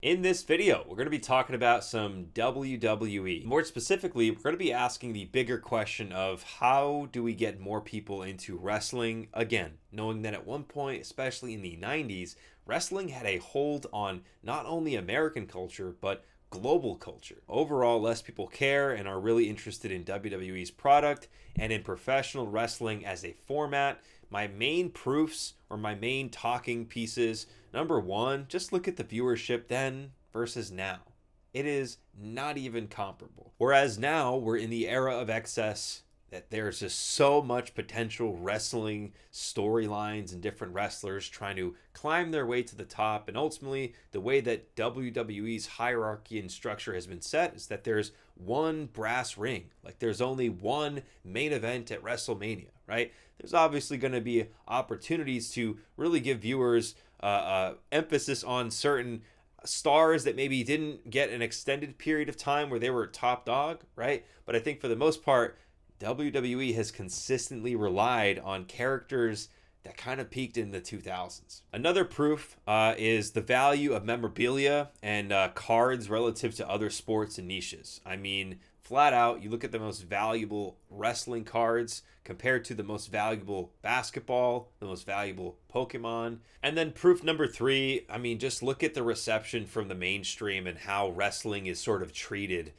In this video, we're going to be talking about some WWE. More specifically, we're going to be asking the bigger question of how do we get more people into wrestling again, knowing that at one point, especially in the 90s, wrestling had a hold on not only American culture, but global culture. Overall, less people care and are really interested in WWE's product and in professional wrestling as a format. My main proofs or my main talking pieces: number one, just look at the viewership then versus now. It is not even comparable. Whereas now we're in the era of excess, that there's just so much potential wrestling storylines and different wrestlers trying to climb their way to the top. And ultimately, the way that WWE's hierarchy and structure has been set is that there's one brass ring. Like there's only one main event at WrestleMania, right? There's obviously going to be opportunities to really give viewers emphasis on certain stars that maybe didn't get an extended period of time where they were top dog, right? But I think for the most part, WWE has consistently relied on characters that kind of peaked in the 2000s. Another proof is the value of memorabilia and cards relative to other sports and niches. I mean, flat out, you look at the most valuable wrestling cards compared to the most valuable basketball, the most valuable Pokemon. And then proof number three, I mean, just look at the reception from the mainstream and how wrestling is sort of treated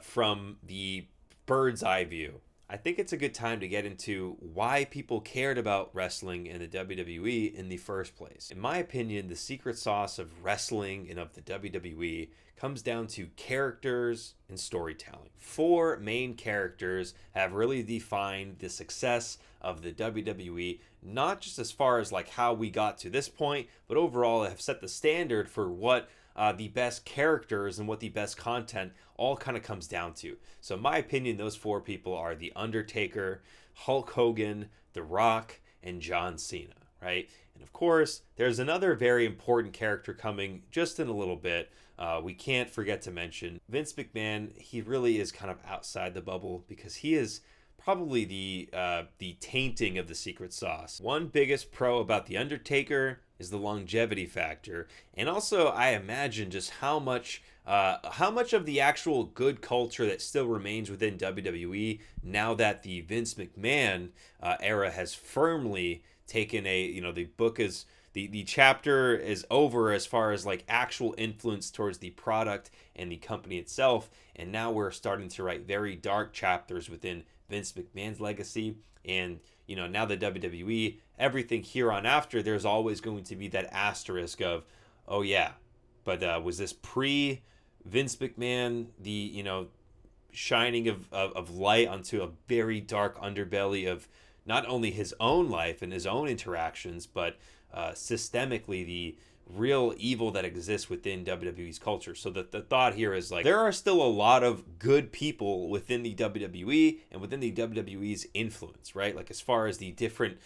from the bird's eye view. I think it's a good time to get into why people cared about wrestling in the WWE in the first place. In my opinion, the secret sauce of wrestling and of the WWE comes down to characters and storytelling. Four main characters have really defined the success of the WWE, not just as far as like how we got to this point, but overall have set the standard for what the best characters and what the best content all kind of comes down to. So in my opinion, those four people are The Undertaker, Hulk Hogan, The Rock, and John Cena, right? And of course, there's another very important character coming just in a little bit. We can't forget to mention Vince McMahon. He really is kind of outside the bubble because he is probably the tainting of the secret sauce. One biggest pro about The Undertaker is the longevity factor, and also I imagine just how much of the actual good culture that still remains within WWE now that the Vince McMahon era has firmly taken the book is the chapter is over as far as like actual influence towards the product and the company itself, and now we're starting to write very dark chapters within Vince McMahon's legacy. And now the WWE, everything here on after, there's always going to be that asterisk of, oh yeah, but was this pre Vince McMahon, the shining of light onto a very dark underbelly of not only his own life and his own interactions, but systemically the real evil that exists within WWE's culture. So the thought here is like there are still a lot of good people within the WWE and within the WWE's influence, right? Like as far as the different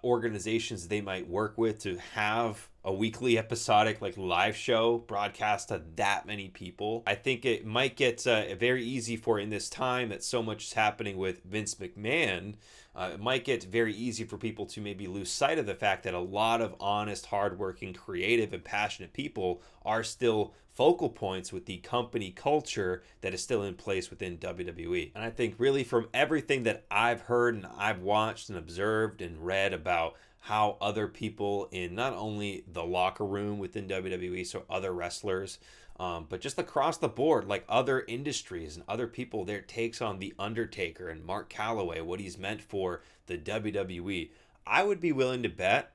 organizations they might work with to have a weekly episodic like live show broadcast to that many people. I think it might get very easy for, in this time that so much is happening with Vince McMahon, it might get very easy for people to maybe lose sight of the fact that a lot of honest, hardworking, creative, and passionate people are still focal points with the company culture that is still in place within WWE. And I think really from everything that I've heard and I've watched and observed and read about how other people in not only the locker room within WWE, so other wrestlers, but just across the board, like other industries and other people, their takes on The Undertaker and Mark Calloway, what he's meant for the WWE. I would be willing to bet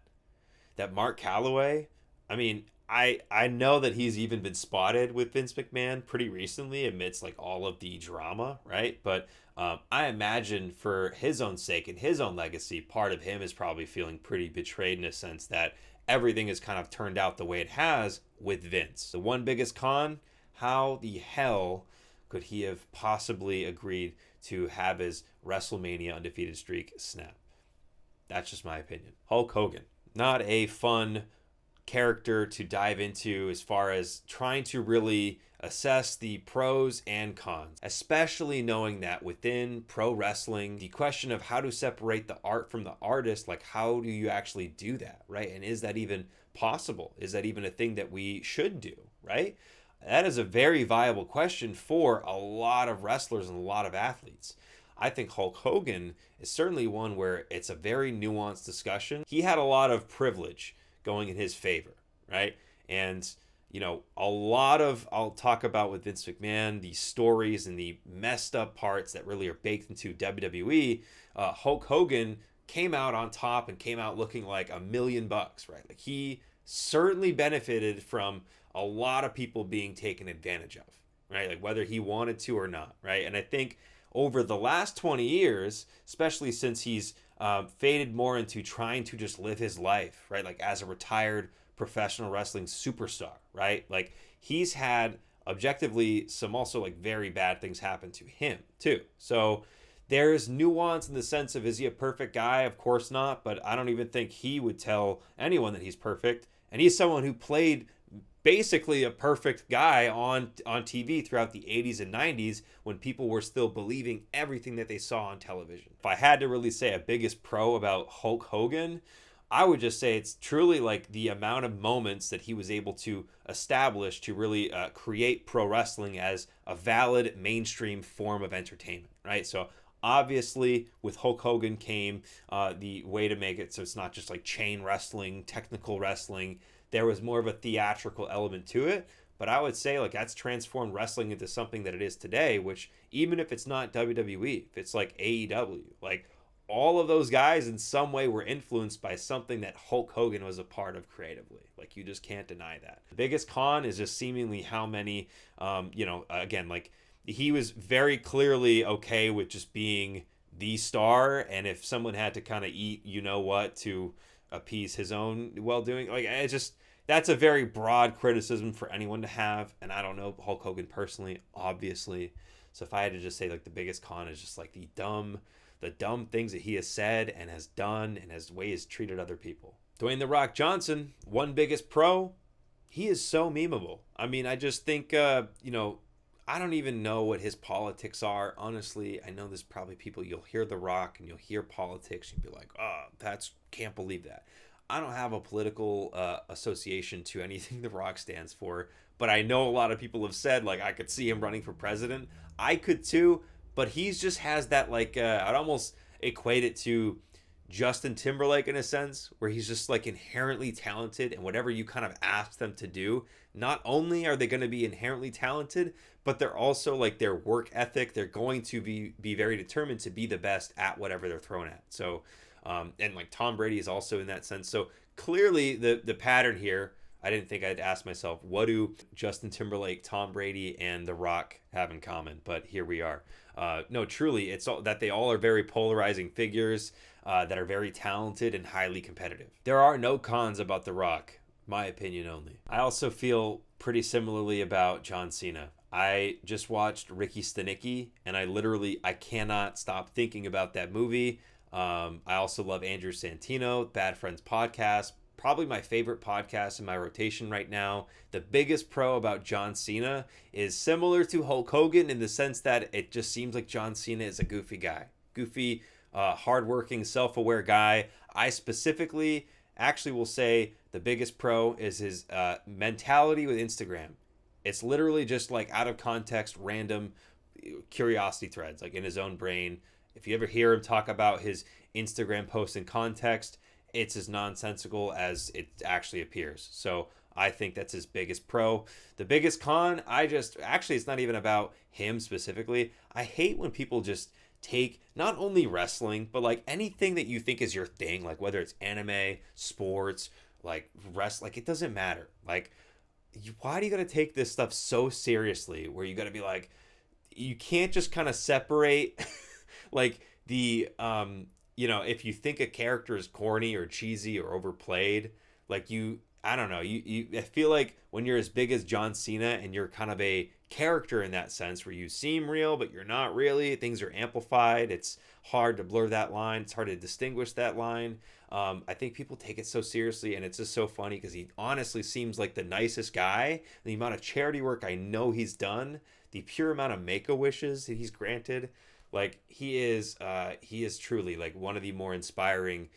that Mark Calloway, I mean, I know that he's even been spotted with Vince McMahon pretty recently amidst like all of the drama, right? But I imagine for his own sake and his own legacy, part of him is probably feeling pretty betrayed in a sense that everything has kind of turned out the way it has with Vince. The one biggest con, how the hell could he have possibly agreed to have his WrestleMania undefeated streak snap? That's just my opinion. Hulk Hogan, not a fun character to dive into as far as trying to really assess the pros and cons, especially knowing that within pro wrestling, the question of how to separate the art from the artist, like how do you actually do that, right? And is that even possible? Is that even a thing that we should do, right? That is a very viable question for a lot of wrestlers and a lot of athletes. I think Hulk Hogan is certainly one where it's a very nuanced discussion. He had a lot of privilege going in his favor, right? And a lot of, I'll talk about with Vince McMahon, the stories and the messed up parts that really are baked into WWE. Hulk Hogan came out on top and came out looking like $1,000,000, right? Like, he certainly benefited from a lot of people being taken advantage of, right? Like, whether he wanted to or not, right? And I think over the last 20 years, especially since he's faded more into trying to just live his life, right? Like, as a retired professional wrestling superstar, right? Like, he's had objectively some also like very bad things happen to him too. So there's nuance in the sense of, is he a perfect guy? Of course not, but I don't even think he would tell anyone that he's perfect. And he's someone who played basically a perfect guy on TV throughout the 80s and 90s when people were still believing everything that they saw on television. If I had to really say a biggest pro about Hulk Hogan, I would just say it's truly like the amount of moments that he was able to establish to really create pro wrestling as a valid mainstream form of entertainment, right? So obviously with Hulk Hogan came the way to make it so it's not just like chain wrestling, technical wrestling. There was more of a theatrical element to it. But I would say like that's transformed wrestling into something that it is today, which even if it's not WWE, if it's like AEW, like all of those guys in some way were influenced by something that Hulk Hogan was a part of creatively. Like, you just can't deny that. The biggest con is just seemingly how many, again, like, he was very clearly okay with just being the star. And if someone had to kind of eat, to appease his own well-doing, like, it just, that's a very broad criticism for anyone to have. And I don't know Hulk Hogan personally, obviously. So if I had to just say like the biggest con is just like the dumb things that he has said and has done and his way he's treated other people. Dwyane The Rock Johnson, one biggest pro, he is so memeable. I mean, I just think, I don't even know what his politics are. Honestly, I know there's probably people, you'll hear The Rock and you'll hear politics and you'll be like, oh, can't believe that. I don't have a political association to anything The Rock stands for, but I know a lot of people have said, like, I could see him running for president. I could too. But he's just has that, like, I'd almost equate it to Justin Timberlake in a sense, where he's just like inherently talented, and whatever you kind of ask them to do, not only are they going to be inherently talented, but they're also like their work ethic. They're going to be very determined to be the best at whatever they're thrown at. So, and like Tom Brady is also in that sense. So clearly the pattern here, I didn't think I'd ask myself, what do Justin Timberlake, Tom Brady, and The Rock have in common? But here we are. No, truly, it's all that they all are very polarizing figures that are very talented and highly competitive. There are no cons about The Rock, my opinion only. I also feel pretty similarly about John Cena. I just watched Ricky Stenicki, and I cannot stop thinking about that movie. I also love Andrew Santino, Bad Friends podcast. Probably my favorite podcast in my rotation right now. The biggest pro about John Cena is similar to Hulk Hogan in the sense that it just seems like John Cena is a goofy guy. Goofy, hardworking, self-aware guy. I specifically actually will say the biggest pro is his mentality with Instagram. It's literally just like out of context, random curiosity threads, like in his own brain. If you ever hear him talk about his Instagram post in context, it's as nonsensical as it actually appears. So I think that's his biggest pro. The biggest con, it's not even about him specifically. I hate when people just take not only wrestling, but like anything that you think is your thing, like whether it's anime, sports, like like it doesn't matter. Like, why do you gotta take this stuff so seriously where you gotta be like, you can't just kind of separate like the, if you think a character is corny or cheesy or overplayed, like I don't know, I feel like when you're as big as John Cena and you're kind of a character in that sense where you seem real, but you're not really, things are amplified. It's hard to blur that line. It's hard to distinguish that line. I think people take it so seriously, and it's just so funny because he honestly seems like the nicest guy. The amount of charity work I know he's done, the pure amount of make-a-wishes that he's granted, like he is truly like one of the more inspiring,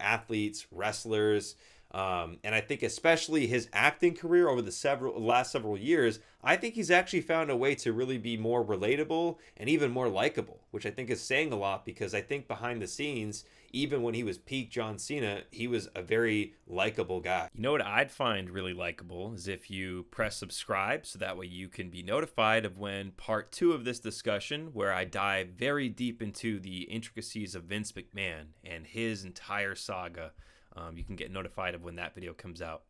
athletes, wrestlers, And I think especially his acting career over the last several years, I think he's actually found a way to really be more relatable and even more likable, which I think is saying a lot because I think behind the scenes, even when he was peak John Cena, he was a very likable guy. You know what I'd find really likable is if you press subscribe so that way you can be notified of when part 2 of this discussion, where I dive very deep into the intricacies of Vince McMahon and his entire saga. You can get notified of when that video comes out.